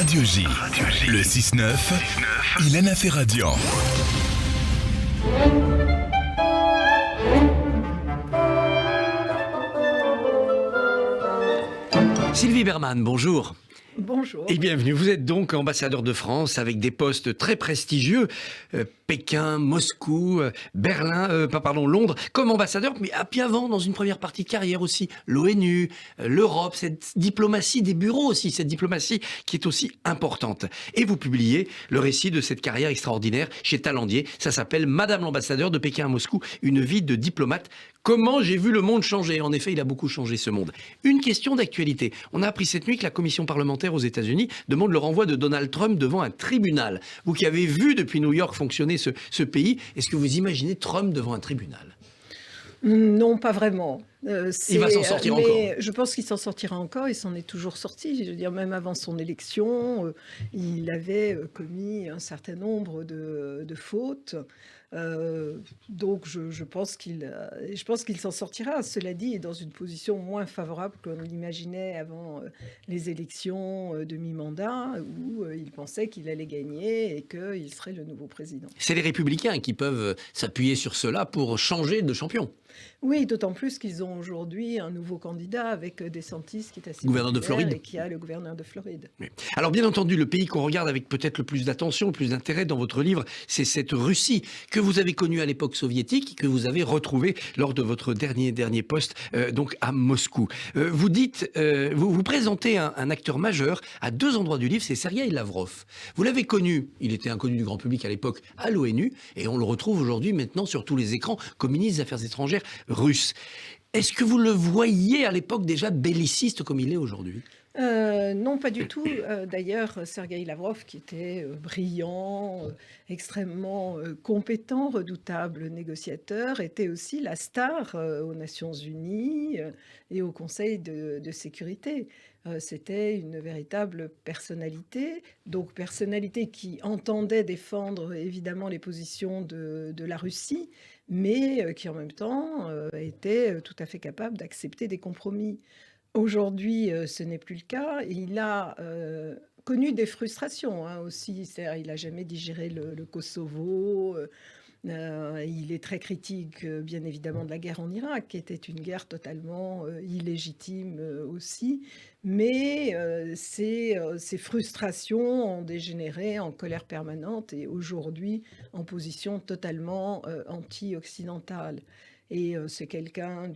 Radio J, le 6-9, Ilana Ferradian. Sylvie Berman, bonjour. Bonjour. Et bienvenue. Vous êtes donc ambassadeur de France avec des postes très prestigieux. Pékin, Moscou, Londres, comme ambassadeur, mais puis avant, dans une première partie de carrière aussi, l'ONU, l'Europe, cette diplomatie des bureaux aussi, cette diplomatie qui est aussi importante. Et vous publiez le récit de cette carrière extraordinaire chez Talandier. Ça s'appelle Madame l'ambassadeur de Pékin à Moscou, une vie de diplomate. Comment j'ai vu le monde changer. En effet, il a beaucoup changé ce monde. Une question d'actualité. On a appris cette nuit que la commission parlementaire aux États-Unis demande le renvoi de Donald Trump devant un tribunal. Vous qui avez vu depuis New York fonctionner ce pays, est-ce que vous imaginez Trump devant un tribunal ? Non, pas vraiment. Il va s'en sortir encore. Je pense qu'il s'en sortira encore. Il s'en est toujours sorti. Je veux dire, même avant son élection, il avait commis un certain nombre de fautes. Donc, je pense qu'il s'en sortira. Cela dit, il est dans une position moins favorable qu'on l'imaginait avant les élections de mi-mandat, où il pensait qu'il allait gagner et qu'il serait le nouveau président. C'est les Républicains qui peuvent s'appuyer sur cela pour changer de champion. Oui, d'autant plus qu'ils ont aujourd'hui un nouveau candidat avec DeSantis qui est assez gouverneur de Floride et qui a le gouverneur de Floride. Oui. Alors bien entendu, le pays qu'on regarde avec peut-être le plus d'attention, le plus d'intérêt dans votre livre, c'est cette Russie que vous avez connue à l'époque soviétique, que vous avez retrouvée lors de votre dernier poste donc à Moscou. Vous dites, vous présentez un acteur majeur à deux endroits du livre, c'est Sergueï Lavrov. Vous l'avez connu, il était inconnu du grand public à l'époque, à l'ONU, et on le retrouve aujourd'hui maintenant sur tous les écrans comme ministre des Affaires étrangères russe. Est-ce que vous le voyiez à l'époque déjà belliciste comme il est aujourd'hui ? Non, pas du tout. D'ailleurs, Sergueï Lavrov, qui était brillant, extrêmement compétent, redoutable négociateur, était aussi la star aux Nations Unies et au Conseil de sécurité. C'était une véritable personnalité, donc personnalité qui entendait défendre évidemment les positions de la Russie, mais qui en même temps était tout à fait capable d'accepter des compromis. Aujourd'hui, ce n'est plus le cas. Il a connu des frustrations aussi. C'est-à-dire, il n'a jamais digéré le Kosovo. Il est très critique, bien évidemment, de la guerre en Irak, qui était une guerre totalement illégitime aussi. Mais ces frustrations ont dégénéré en colère permanente et aujourd'hui en position totalement anti-occidentale. Et c'est quelqu'un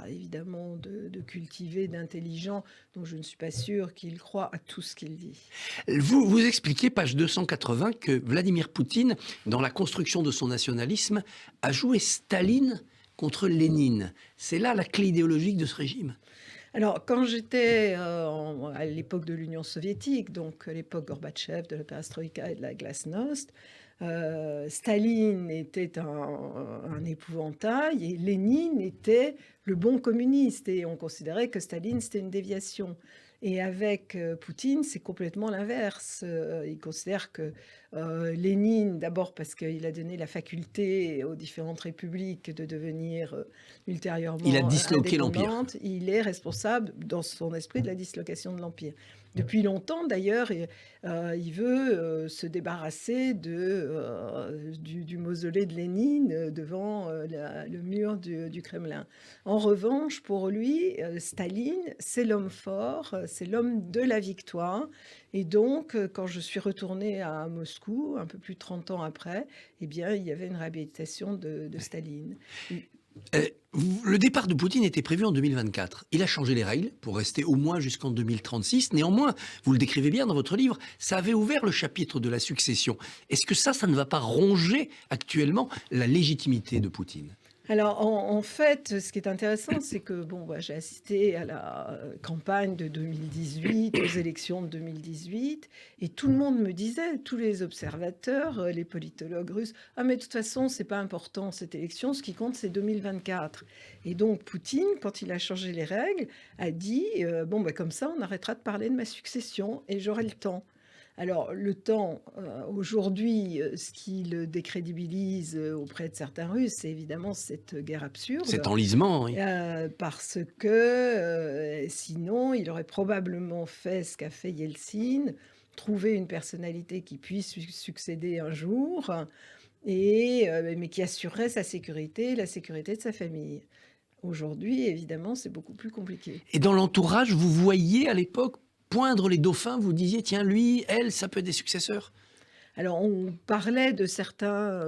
évidemment de cultivé, d'intelligent, dont je ne suis pas sûre qu'il croit à tout ce qu'il dit. Vous expliquez, page 280, que Vladimir Poutine, dans la construction de son nationalisme, a joué Staline contre Lénine. C'est là la clé idéologique de ce régime. Alors, quand j'étais à l'époque de l'Union soviétique, donc à l'époque Gorbatchev, de la perestroïka et de la glasnost, Staline était un épouvantail et Lénine était le bon communiste. Et on considérait que Staline, c'était une déviation. Et avec Poutine, c'est complètement l'inverse. Il considère que Lénine, d'abord parce qu'il a donné la faculté aux différentes républiques de devenir ultérieurement il a disloqué l'Empire. Il est responsable, dans son esprit, de la dislocation de l'Empire. Depuis longtemps, d'ailleurs, il veut se débarrasser du mausolée de Lénine devant le mur du Kremlin. En revanche, pour lui, Staline, c'est l'homme fort, c'est l'homme de la victoire. Et donc, quand je suis retournée à Moscou, un peu plus de 30 ans après, eh bien, il y avait une réhabilitation de Staline. Le départ de Poutine était prévu en 2024. Il a changé les règles pour rester au moins jusqu'en 2036. Néanmoins, vous le décrivez bien dans votre livre, ça avait ouvert le chapitre de la succession. Est-ce que ça ne va pas ronger actuellement la légitimité de Poutine ? Alors, en fait, ce qui est intéressant, c'est que j'ai assisté à la campagne de 2018, aux élections de 2018, et tout le monde me disait, tous les observateurs, les politologues russes, « Ah, mais de toute façon, c'est pas important cette élection, ce qui compte, c'est 2024. » Et donc, Poutine, quand il a changé les règles, a dit « Comme ça, on arrêtera de parler de ma succession et j'aurai le temps. » Alors, le temps, aujourd'hui, ce qui le décrédibilise auprès de certains Russes, c'est évidemment cette guerre absurde. Cet enlisement, oui. Parce que sinon, il aurait probablement fait ce qu'a fait Yeltsin, trouver une personnalité qui puisse succéder un jour, mais qui assurerait sa sécurité et la sécurité de sa famille. Aujourd'hui, évidemment, c'est beaucoup plus compliqué. Et dans l'entourage, vous voyiez à l'époque poindre les dauphins, vous disiez, tiens, lui, elle, ça peut être des successeurs? Alors, on parlait de certains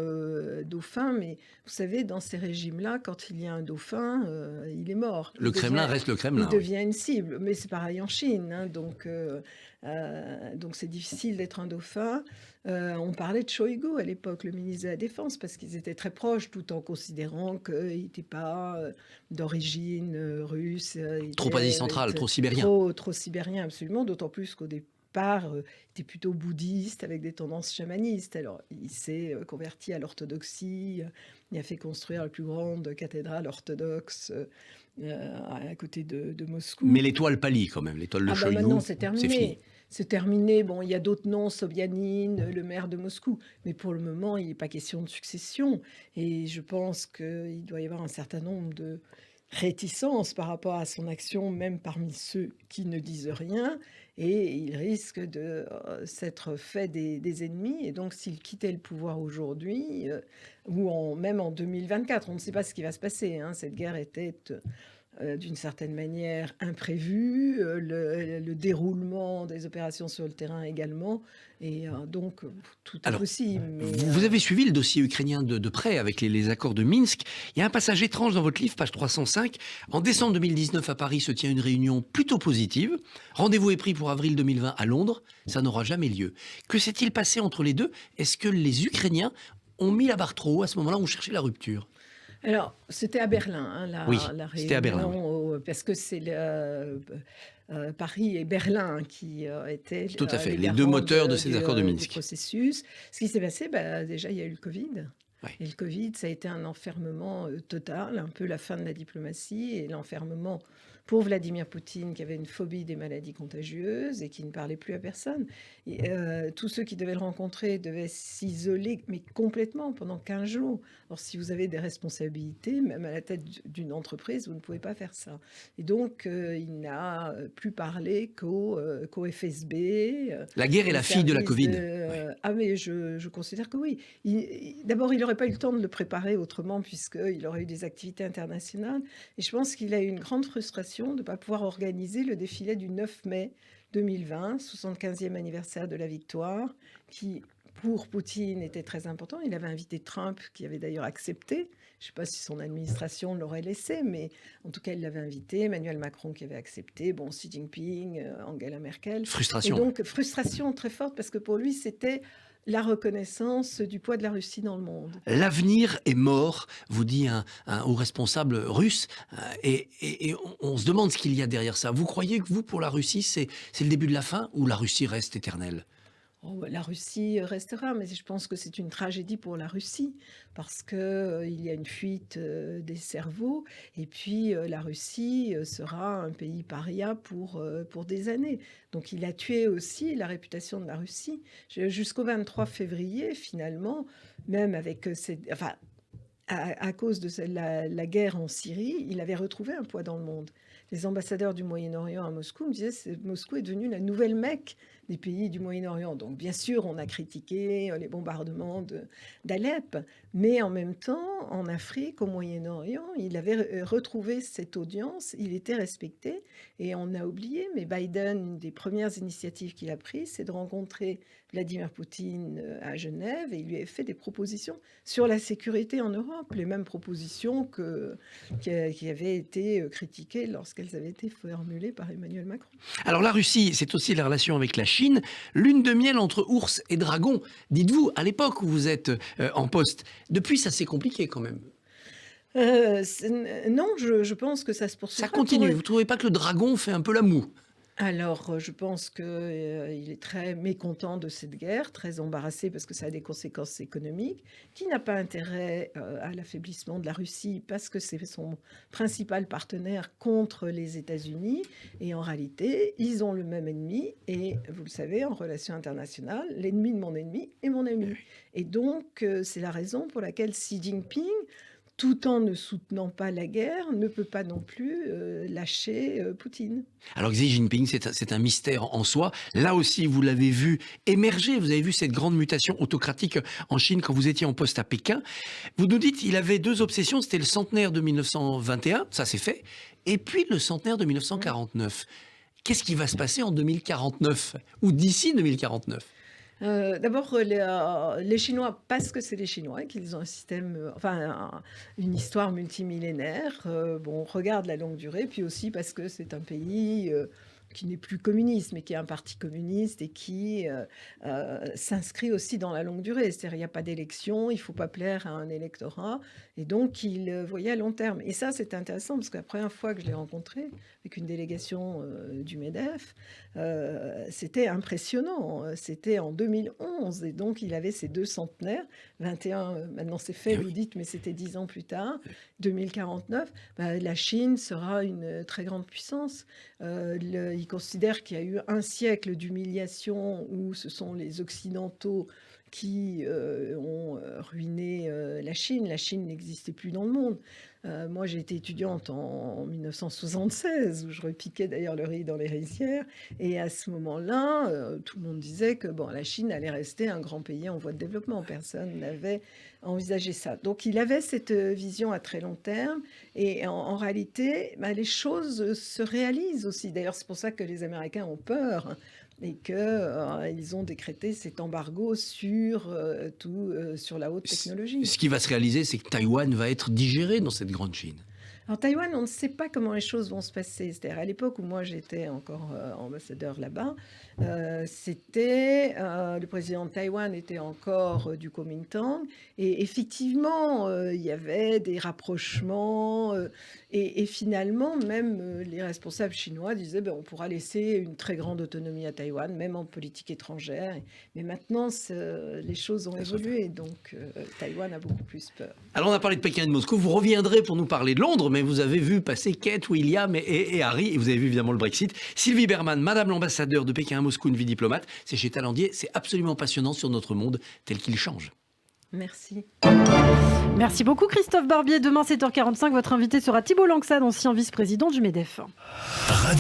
dauphins, mais vous savez, dans ces régimes-là, quand il y a un dauphin, il est mort. Le Kremlin reste le Il Kremlin. Oui. devient une cible, mais c'est pareil en Chine, hein, donc c'est difficile d'être un dauphin. On parlait de Shoigu à l'époque, le ministre de la Défense, parce qu'ils étaient très proches, tout en considérant qu'il n'était pas d'origine russe. Trop Asie centrale, trop sibérien. Trop sibérien, absolument, d'autant plus qu'au départ, était plutôt bouddhiste avec des tendances chamanistes. Alors, il s'est converti à l'orthodoxie, il a fait construire la plus grande cathédrale orthodoxe à côté de Moscou. Mais l'étoile pâlit quand même, l'étoile de Shoigu, maintenant, c'est terminé. c'est fini. C'est terminé. Bon, il y a d'autres noms, Sobyanin, le maire de Moscou. Mais pour le moment, il n'est pas question de succession. Et je pense qu'il doit y avoir un certain nombre de réticences par rapport à son action, même parmi ceux qui ne disent rien. Et il risque de s'être fait des ennemis. Et donc, s'il quittait le pouvoir aujourd'hui, même en 2024, on ne sait pas ce qui va se passer, hein. Cette guerre était d'une certaine manière imprévu, le déroulement des opérations sur le terrain également, et donc tout est possible. Mais, vous avez suivi le dossier ukrainien de près avec les accords de Minsk. Il y a un passage étrange dans votre livre, page 305. En décembre 2019 à Paris se tient une réunion plutôt positive. Rendez-vous est pris pour avril 2020 à Londres. Ça n'aura jamais lieu. Que s'est-il passé entre les deux? Est-ce que les Ukrainiens ont mis la barre trop haut à ce moment-là, ont cherché la rupture? Alors, c'était à Berlin, hein, la réunion, c'était à Berlin, oui. Parce que c'est Paris et Berlin qui étaient tout à fait, les deux moteurs de ces accords de Minsk. Du processus. Ce qui s'est passé, déjà, il y a eu le Covid. Ouais. Et le Covid, ça a été un enfermement total, un peu la fin de la diplomatie et l'enfermement pour Vladimir Poutine, qui avait une phobie des maladies contagieuses et qui ne parlait plus à personne. Et, tous ceux qui devaient le rencontrer devaient s'isoler, mais complètement, pendant 15 jours. Or, si vous avez des responsabilités, même à la tête d'une entreprise, vous ne pouvez pas faire ça. Et donc, il n'a plus parlé qu'au FSB. La guerre est la fille de la Covid. Ah, mais je considère que oui. D'abord, il n'aurait pas eu le temps de le préparer autrement, puisqu'il aurait eu des activités internationales. Et je pense qu'il a eu une grande frustration de ne pas pouvoir organiser le défilé du 9 mai 2020, 75e anniversaire de la victoire, qui, pour Poutine, était très important. Il avait invité Trump, qui avait d'ailleurs accepté. Je ne sais pas si son administration l'aurait laissé, mais en tout cas, il l'avait invité. Emmanuel Macron qui avait accepté. Bon, Xi Jinping, Angela Merkel. Frustration. Et donc, frustration très forte, parce que pour lui, c'était la reconnaissance du poids de la Russie dans le monde. L'avenir est mort, vous dit un haut responsable russe, et on se demande ce qu'il y a derrière ça. Vous croyez que vous, pour la Russie, c'est le début de la fin, ou la Russie reste éternelle? La Russie restera, mais je pense que c'est une tragédie pour la Russie, parce qu'il y a une fuite des cerveaux, et puis la Russie sera un pays paria pour des années. Donc il a tué aussi la réputation de la Russie. Jusqu'au 23 février, finalement, même avec à cause de la guerre en Syrie, il avait retrouvé un poids dans le monde. Les ambassadeurs du Moyen-Orient à Moscou me disaient que Moscou est devenu la nouvelle Mecque des pays du Moyen-Orient. Donc, bien sûr, on a critiqué les bombardements d'Alep, mais en même temps, en Afrique, au Moyen-Orient, il avait retrouvé cette audience, il était respecté, et on a oublié, mais Biden, une des premières initiatives qu'il a prises, c'est de rencontrer Vladimir Poutine à Genève, et il lui a fait des propositions sur la sécurité en Europe, les mêmes propositions qui avaient été critiquées lorsqu'elles avaient été formulées par Emmanuel Macron. Alors la Russie, c'est aussi la relation avec la Chine, lune de miel entre ours et dragon. Dites-vous, à l'époque où vous êtes en poste, depuis ça s'est compliqué quand même. Non, je pense que ça se poursuit. Ça continue, vous ne trouvez pas que le dragon fait un peu la moue? Alors, je pense qu'il est très mécontent de cette guerre, très embarrassé parce que ça a des conséquences économiques, qui n'a pas intérêt à l'affaiblissement de la Russie parce que c'est son principal partenaire contre les États-Unis. Et en réalité, ils ont le même ennemi. Et vous le savez, en relations internationales, l'ennemi de mon ennemi est mon ami. Et donc, c'est la raison pour laquelle Xi Jinping, tout en ne soutenant pas la guerre, ne peut pas non plus lâcher Poutine. Alors Xi Jinping, c'est un mystère en soi. Là aussi, vous l'avez vu émerger, vous avez vu cette grande mutation autocratique en Chine quand vous étiez en poste à Pékin. Vous nous dites qu'il avait deux obsessions, c'était le centenaire de 1921, ça c'est fait, et puis le centenaire de 1949. Qu'est-ce qui va se passer en 2049 ou d'ici 2049 ? D'abord, les Chinois, parce que c'est les Chinois, qu'ils ont un système, une histoire multimillénaire, on regarde la longue durée, puis aussi parce que c'est un pays qui n'est plus communiste, mais qui est un parti communiste et qui s'inscrit aussi dans la longue durée. C'est-à-dire, il n'y a pas d'élection, il ne faut pas plaire à un électorat, et donc il voyait à long terme. Et ça, c'est intéressant, parce que la première fois que je l'ai rencontré, avec une délégation du MEDEF, c'était impressionnant. C'était en 2011, et donc il avait ses deux centenaires, 21, maintenant c'est fait, vous dites, mais c'était 10 ans plus tard, 2049, la Chine sera une très grande puissance. Il considère qu'il y a eu un siècle d'humiliation où ce sont les Occidentaux qui ont ruiné la Chine. La Chine n'existait plus dans le monde. Moi, j'ai été étudiante en 1976, où je repiquais d'ailleurs le riz dans les rizières. Et à ce moment-là, tout le monde disait que la Chine allait rester un grand pays en voie de développement. Personne n'avait envisagé ça. Donc, il avait cette vision à très long terme. Et en réalité, les choses se réalisent aussi. D'ailleurs, c'est pour ça que les Américains ont peur et qu'ils ont décrété cet embargo sur sur la haute technologie. Ce qui va se réaliser, c'est que Taïwan va être digéré dans cette grande Chine. Alors Taïwan, on ne sait pas comment les choses vont se passer. C'est-à-dire à l'époque où moi j'étais encore ambassadeur là-bas, le président de Taïwan était encore du Kuomintang, et effectivement il y avait des rapprochements, et finalement même les responsables chinois disaient on pourra laisser une très grande autonomie à Taïwan, même en politique étrangère. Mais maintenant les choses ont évolué, donc Taïwan a beaucoup plus peur. Alors on a parlé de Pékin et de Moscou, vous reviendrez pour nous parler de Londres, mais vous avez vu passer Kate, William et Harry, et vous avez vu évidemment le Brexit. Sylvie Bermann, Madame l'ambassadeur de Pékin à Moscou, une vie diplomate, c'est chez Talandier, c'est absolument passionnant sur notre monde tel qu'il change. Merci. Merci beaucoup Christophe Barbier. Demain 7h45, votre invité sera Thibault Langsad, ancien vice-président du MEDEF.